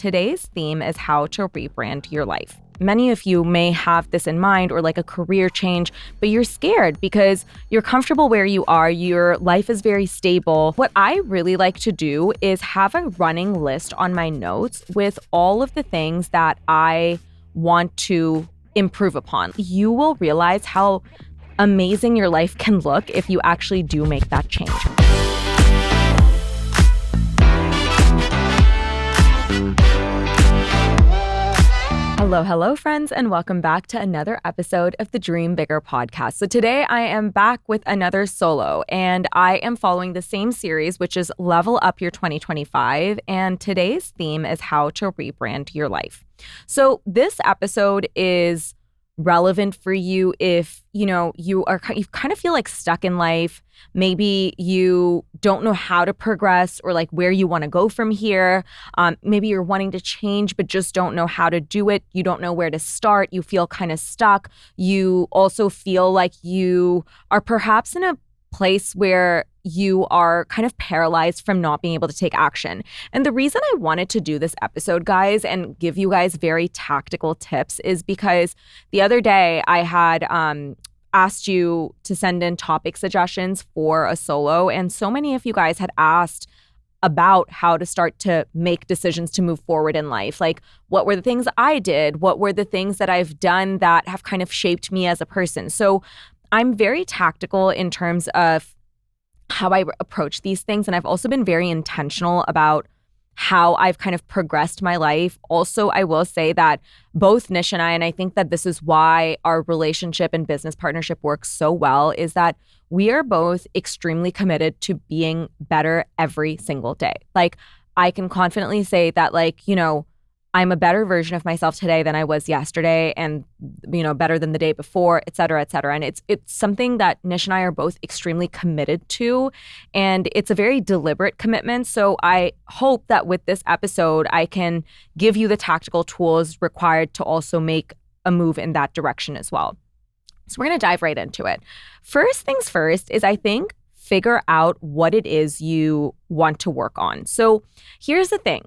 today's theme is how to rebrand your life. Many of you may have this in mind, or like a career change, but you're scared because you're comfortable where you are. Your life is very stable. What I really like to do is have a running list on my notes with all of the things that I want to improve upon. You will realize how amazing your life can look if you actually do make that change. Hello, friends, and welcome back to another episode of the Dream Bigger podcast. So today I am back with another solo, and I am following the same series, which is Level Up Your 2025. And today's theme is how to rebrand your life. So this episode is relevant for you if, you kind of feel like stuck in life. Maybe you don't know how to progress or like where you want to go from here. Maybe you're wanting to change, but just don't know how to do it. You don't know where to start. You feel kind of stuck. You also feel like you are perhaps in a place where you are kind of paralyzed from not being able to take action. And the reason I wanted to do this episode, guys, and give you guys very tactical tips is because the other day I had asked you to send in topic suggestions for a solo, and so many of you guys had asked about how to start to make decisions to move forward in life. Like, what were the things I did? What were the things that I've done that have kind of shaped me as a person? So I'm very tactical in terms of how I approach these things. And I've also been very intentional about how I've kind of progressed my life. Also, I will say that both Nish and I think that this is why our relationship and business partnership works so well, is that we are both extremely committed to being better every single day. Like, I can confidently say that, I'm a better version of myself today than I was yesterday, and, better than the day before, et cetera, et cetera. And it's something that Nish and I are both extremely committed to, and it's a very deliberate commitment. So I hope that with this episode, I can give you the tactical tools required to also make a move in that direction as well. So we're going to dive right into it. First things first is, I think, figure out what it is you want to work on. So here's the thing.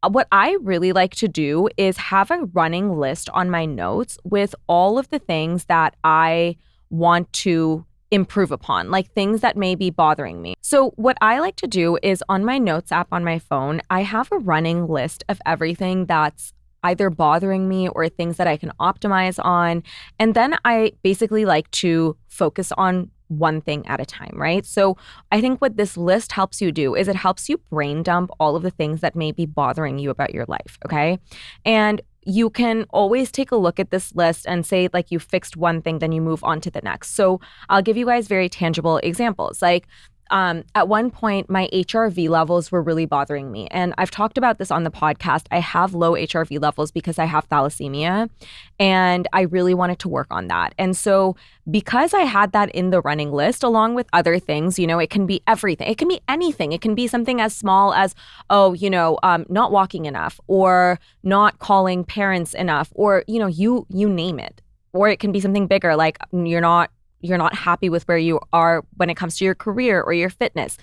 What I really like to do is have a running list on my notes with all of the things that I want to improve upon, like things that may be bothering me. So what I like to do is, on my notes app on my phone, I have a running list of everything that's either bothering me or things that I can optimize on. And then I basically like to focus on one thing at a time, right? So I think what this list helps you do is it helps you brain dump all of the things that may be bothering you about your life, okay? And you can always take a look at this list and say, like, you fixed one thing, then you move on to the next. So I'll give you guys very tangible examples. Like, at one point, my HRV levels were really bothering me. And I've talked about this on the podcast. I have low HRV levels because I have thalassemia, and I really wanted to work on that. And so because I had that in the running list, along with other things, it can be everything. It can be anything. It can be something as small as, not walking enough, or not calling parents enough, or, you name it. Or it can be something bigger, like you're not happy with where you are when it comes to your career or your fitness.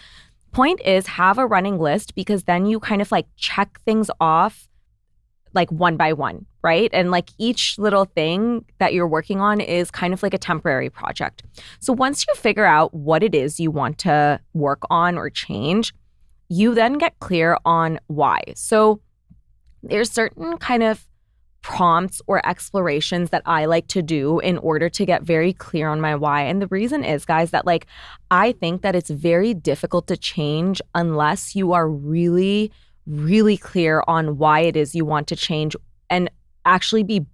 Point is, have a running list, because then you kind of like check things off like one by one, right? And like each little thing that you're working on is kind of like a temporary project. So once you figure out what it is you want to work on or change, you then get clear on why. So there's certain kind of prompts or explorations that I like to do in order to get very clear on my why. And the reason is, guys, that I think that it's very difficult to change unless you are really, really clear on why it is you want to change and actually be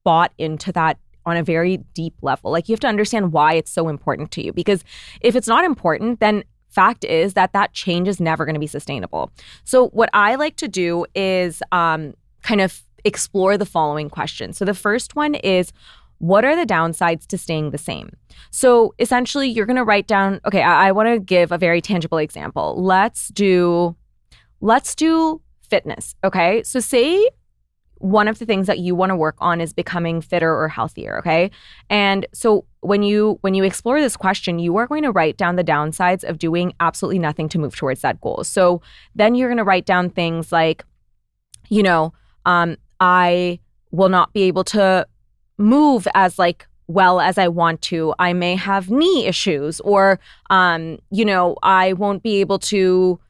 bought into that on a very deep level. Like, you have to understand why it's so important to you, because if it's not important, then fact is that change is never going to be sustainable. So what I like to do is kind of explore the following questions. So the first one is, what are the downsides to staying the same? So essentially, you're going to write down, okay, I want to give a very tangible example. Let's do fitness, okay? So say one of the things that you want to work on is becoming fitter or healthier, okay? And so when you explore this question, you are going to write down the downsides of doing absolutely nothing to move towards that goal. So then you're going to write down things like, I will not be able to move as like well as I want to. I may have knee issues, or I won't be able to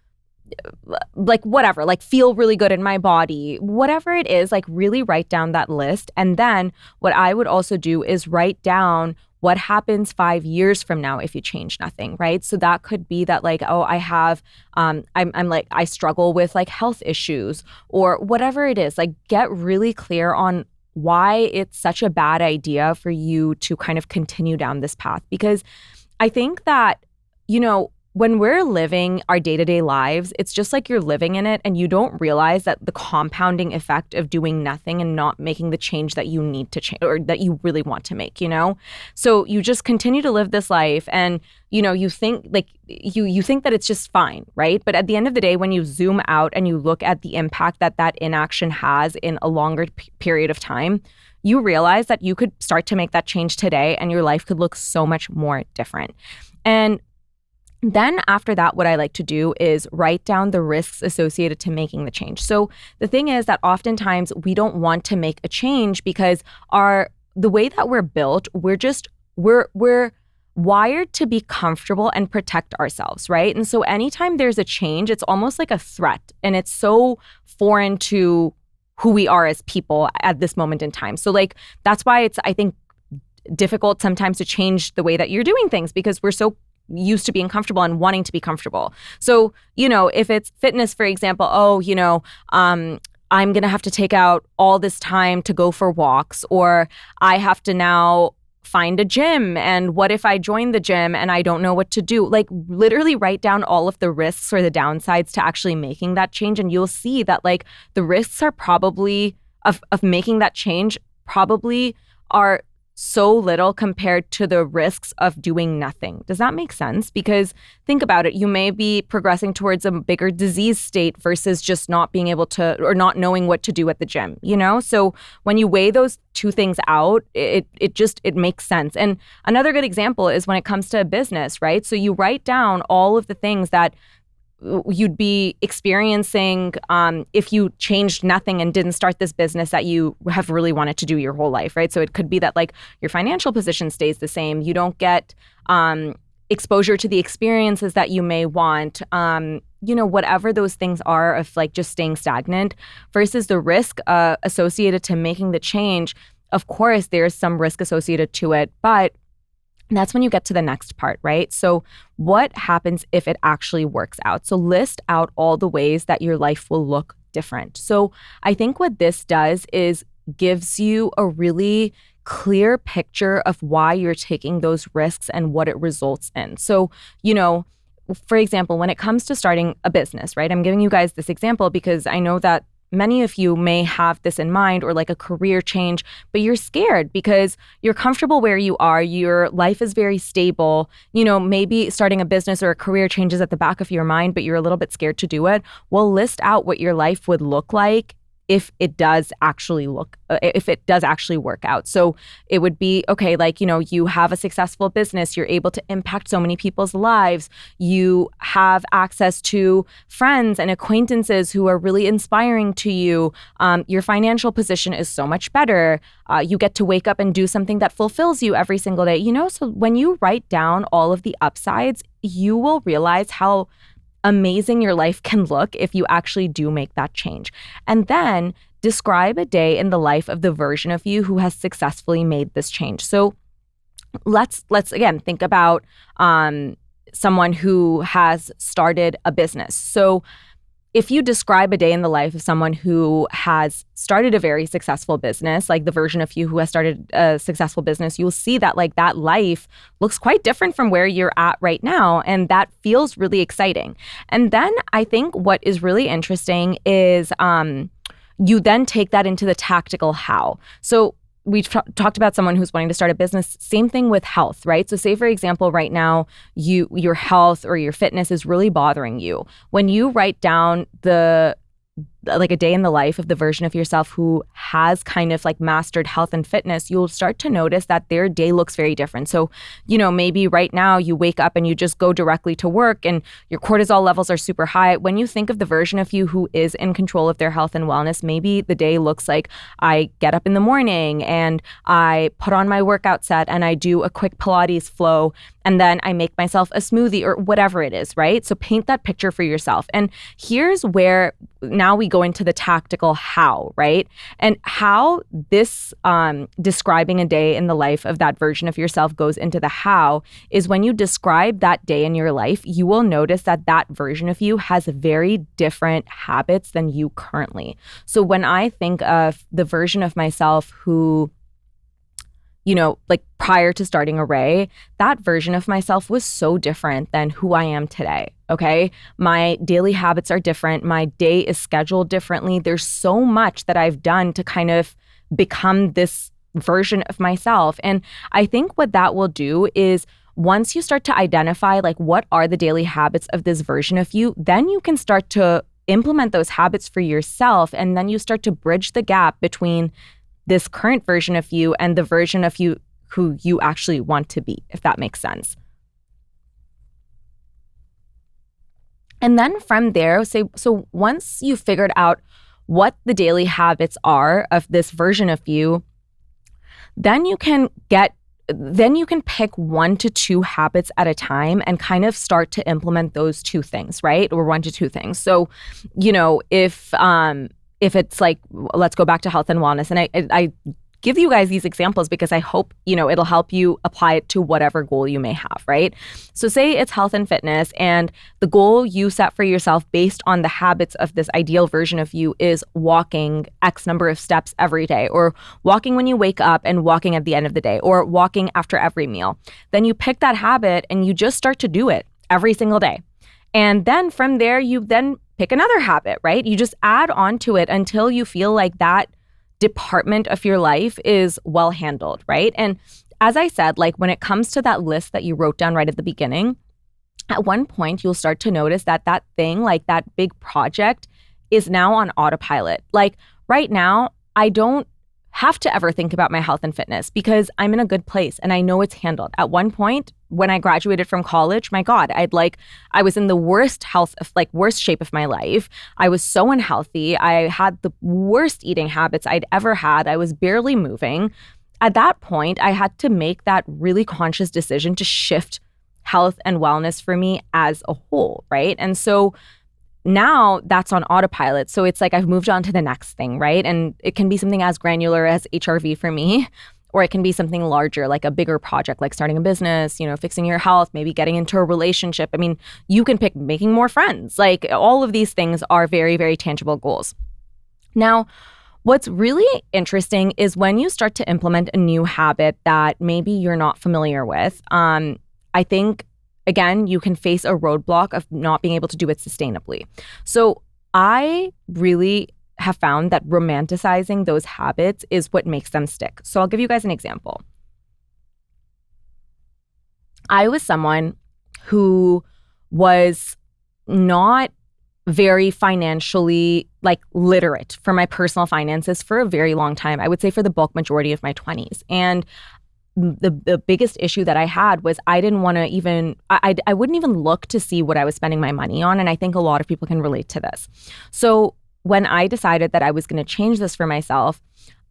like whatever, like feel really good in my body, whatever it is, like really write down that list. And then what I would also do is write down what happens 5 years from now if you change nothing, right? So that could be that like, oh, I have, I'm like, I struggle with like health issues or whatever it is. Like get really clear on why it's such a bad idea for you to kind of continue down this path. Because I think that, when we're living our day-to-day lives, it's just like you're living in it and you don't realize that the compounding effect of doing nothing and not making the change that you need to change or that you really want to make, So you just continue to live this life and, you think like you think that it's just fine, right? But at the end of the day, when you zoom out and you look at the impact that that inaction has in a longer period of time, you realize that you could start to make that change today and your life could look so much more different. And then after that, what I like to do is write down the risks associated to making the change. So the thing is that oftentimes we don't want to make a change because the way that we're built, we're wired to be comfortable and protect ourselves, right? And so anytime there's a change, it's almost like a threat, and it's so foreign to who we are as people at this moment in time. So like that's why it's, I think, difficult sometimes to change the way that you're doing things because we're so used to being comfortable and wanting to be comfortable. So, if it's fitness, for example, I'm going to have to take out all this time to go for walks, or I have to now find a gym. And what if I join the gym and I don't know what to do? Like literally write down all of the risks or the downsides to actually making that change. And you'll see that like the risks are probably of making that change probably are so little compared to the risks of doing nothing. Does that make sense? Because think about it, you may be progressing towards a bigger disease state versus just not being able to or not knowing what to do at the gym, So when you weigh those two things out, it makes sense. And another good example is when it comes to a business, right? So you write down all of the things that you'd be experiencing if you changed nothing and didn't start this business that you have really wanted to do your whole life, right? So it could be that like your financial position stays the same. You don't get exposure to the experiences that you may want, whatever those things are of like just staying stagnant versus the risk associated to making the change. Of course, there's some risk associated to it, but that's when you get to the next part, right? So what happens if it actually works out? So list out all the ways that your life will look different. So I think what this does is gives you a really clear picture of why you're taking those risks and what it results in. So, for example, when it comes to starting a business, right? I'm giving you guys this example because I know that many of you may have this in mind or like a career change, but you're scared because you're comfortable where you are. Your life is very stable. Maybe starting a business or a career change is at the back of your mind, but you're a little bit scared to do it. Well, list out what your life would look like if it does actually work out. So it would be, okay, like, you have a successful business, you're able to impact so many people's lives, you have access to friends and acquaintances who are really inspiring to you, your financial position is so much better, you get to wake up and do something that fulfills you every single day, So when you write down all of the upsides, you will realize how amazing your life can look if you actually do make that change. And then describe a day in the life of the version of you who has successfully made this change. So let's again think about someone who has started a business. So if you describe a day in the life of someone who has started a very successful business, like the version of you who has started a successful business, you'll see that like that life looks quite different from where you're at right now. And that feels really exciting. And then I think what is really interesting is you then take that into the tactical how. So we've talked about someone who's wanting to start a business. Same thing with health, right? So say, for example, right now, your health or your fitness is really bothering you. When you write down the like a day in the life of the version of yourself who has kind of like mastered health and fitness, you'll start to notice that their day looks very different. So, maybe right now you wake up and you just go directly to work and your cortisol levels are super high. When you think of the version of you who is in control of their health and wellness, maybe the day looks like I get up in the morning and I put on my workout set and I do a quick Pilates flow and then I make myself a smoothie or whatever it is, right? So paint that picture for yourself. And here's where now we go into the tactical how, right? And how this describing a day in the life of that version of yourself goes into the how is when you describe that day in your life, you will notice that that version of you has very different habits than you currently. So when I think of the version of myself who like prior to starting Array, that version of myself was so different than who I am today, okay? My daily habits are different. My day is scheduled differently. There's so much that I've done to kind of become this version of myself. And I think what that will do is once you start to identify like what are the daily habits of this version of you, then you can start to implement those habits for yourself. And then you start to bridge the gap between this current version of you and the version of you who you actually want to be, if that makes sense. And then from there, so once you've figured out what the daily habits are of this version of you, then you can pick 1 to 2 habits at a time and kind of start to implement those 2 things, right? Or 1 to 2 things. So, if it's like, let's go back to health and wellness. And I give you guys these examples because I hope, it'll help you apply it to whatever goal you may have, right? So say it's health and fitness and the goal you set for yourself based on the habits of this ideal version of you is walking X number of steps every day, or walking when you wake up and walking at the end of the day, or walking after every meal. Then you pick that habit and you just start to do it every single day. And then from there, you then pick another habit, right? You just add on to it until you feel like that department of your life is well handled, right? And as I said, like when it comes to that list that you wrote down right at the beginning, at one point you'll start to notice that that thing, like that big project, is now on autopilot. Like right now, I don't have to ever think about my health and fitness because I'm in a good place and I know it's handled. At one point, when I graduated from college, my God, I was in the worst shape of my life. I was so unhealthy. I had the worst eating habits I'd ever had. I was barely moving. At that point, I had to make that really conscious decision to shift health and wellness for me as a whole, right? And so now that's on autopilot. So it's like I've moved on to the next thing, right? And it can be something as granular as HRV for me, or it can be something larger, like a bigger project, like starting a business, fixing your health, maybe getting into a relationship. I mean, you can pick making more friends. Like all of these things are very, very tangible goals. Now, what's really interesting is when you start to implement a new habit that maybe you're not familiar with, I think again, you can face a roadblock of not being able to do it sustainably. So I really have found that romanticizing those habits is what makes them stick. So I'll give you guys an example. I was someone who was not very financially literate for my personal finances for a very long time. I would say for the bulk majority of my 20s. And the biggest issue that I had was I didn't want to even, I wouldn't even look to see what I was spending my money on. And I think a lot of people can relate to this. So when I decided that I was going to change this for myself,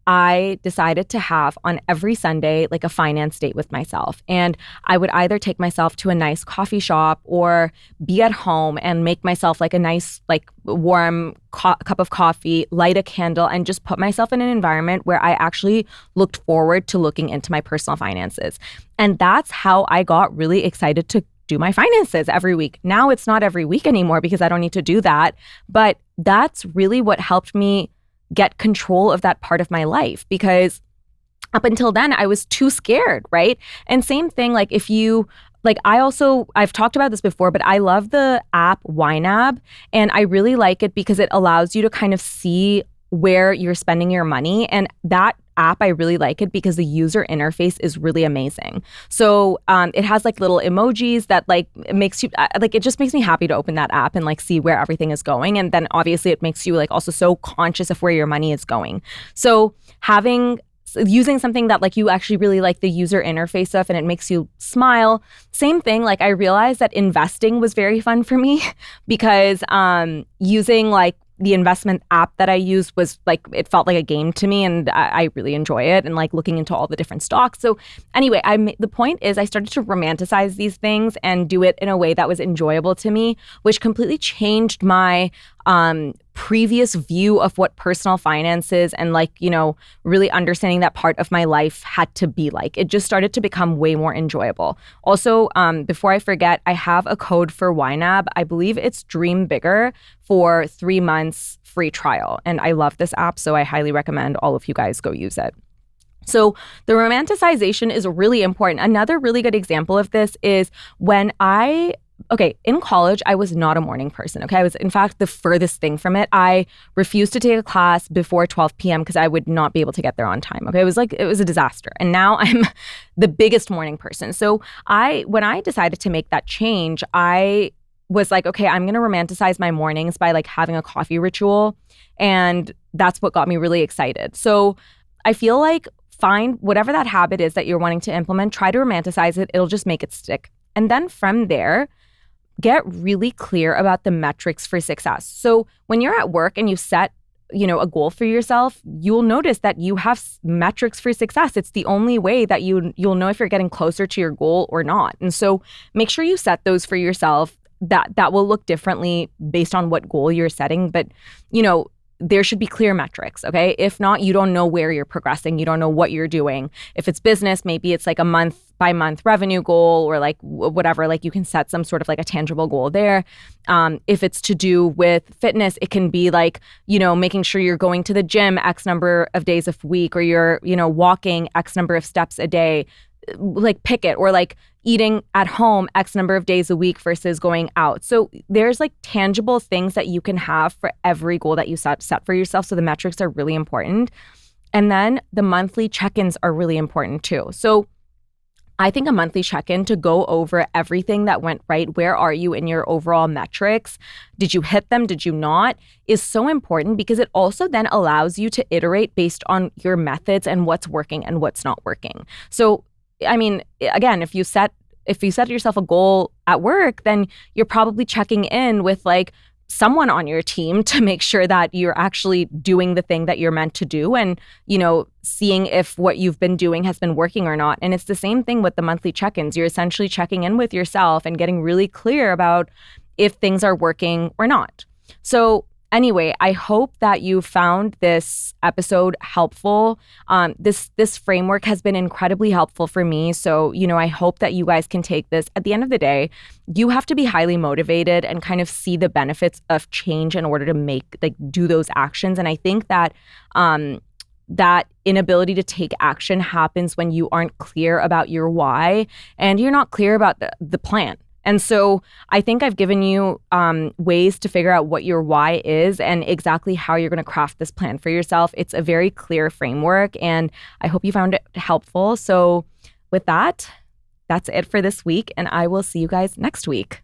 I decided to have on every Sunday like a finance date with myself. And I would either take myself to a nice coffee shop or be at home and make myself like a nice warm cup of coffee, light a candle, and just put myself in an environment where I actually looked forward to looking into my personal finances. And that's how I got really excited to do my finances every week. Now it's not every week anymore because I don't need to do that. But that's really what helped me get control of that part of my life, because up until then I was too scared, right? And same thing, I've talked about this before, but I love the app YNAB, and I really like it because it allows you to kind of see where you're spending your money. And that app, I really like it because the user interface is really amazing. So it has like little emojis that like it makes you like, it just makes me happy to open that app and like see where everything is going. And then obviously it makes you like also so conscious of where your money is going. So using something that like you actually really like the user interface of and it makes you smile. Same thing, like I realized that investing was very fun for me because using like the investment app that I used was like, it felt like a game to me and I really enjoy it and like looking into all the different stocks. So anyway, the point is I started to romanticize these things and do it in a way that was enjoyable to me, which completely changed my previous view of what personal finance is and like, you know, really understanding that part of my life had to be like. It just started to become way more enjoyable. Also, before I forget, I have a code for YNAB. I believe it's Dream Bigger for 3 months free trial. And I love this app, so I highly recommend all of you guys go use it. So the romanticization is really important. Another really good example of this is when in college, I was not a morning person, okay? I was, in fact, the furthest thing from it. I refused to take a class before 12 p.m. because I would not be able to get there on time, okay? It was a disaster. And now I'm the biggest morning person. So when I decided to make that change, I was like, okay, I'm going to romanticize my mornings by like having a coffee ritual. And that's what got me really excited. So I feel like find whatever that habit is that you're wanting to implement, try to romanticize it. It'll just make it stick. And then from there, get really clear about the metrics for success. So when you're at work and you set, you know, a goal for yourself, you'll notice that you have metrics for success. It's the only way that you'll know if you're getting closer to your goal or not. And so make sure you set those for yourself. That will look differently based on what goal you're setting. But, you know, there should be clear metrics, okay? If not, you don't know where you're progressing. You don't know what you're doing. If it's business, maybe it's like a month by month revenue goal or like whatever, like you can set some sort of like a tangible goal there. If it's to do with fitness, it can be like, you know, making sure you're going to the gym X number of days a week or you're, you know, walking X number of steps a day. Like pick it, or like eating at home X number of days a week versus going out. So there's like tangible things that you can have for every goal that you set for yourself. So the metrics are really important. And then the monthly check-ins are really important too. So I think a monthly check-in to go over everything that went right. Where are you in your overall metrics? Did you hit them? Did you not? Is so important because it also then allows you to iterate based on your methods and what's working and what's not working. So I mean, again, if you set yourself a goal at work, then you're probably checking in with like someone on your team to make sure that you're actually doing the thing that you're meant to do and, you know, seeing if what you've been doing has been working or not. And it's the same thing with the monthly check-ins. You're essentially checking in with yourself and getting really clear about if things are working or not. So anyway, I hope that you found this episode helpful. This framework has been incredibly helpful for me. So, you know, I hope that you guys can take this. At the end of the day, you have to be highly motivated and kind of see the benefits of change in order to do those actions. And I think that that inability to take action happens when you aren't clear about your why and you're not clear about the plan. And so I think I've given you ways to figure out what your why is and exactly how you're going to craft this plan for yourself. It's a very clear framework, and I hope you found it helpful. So with that, that's it for this week, and I will see you guys next week.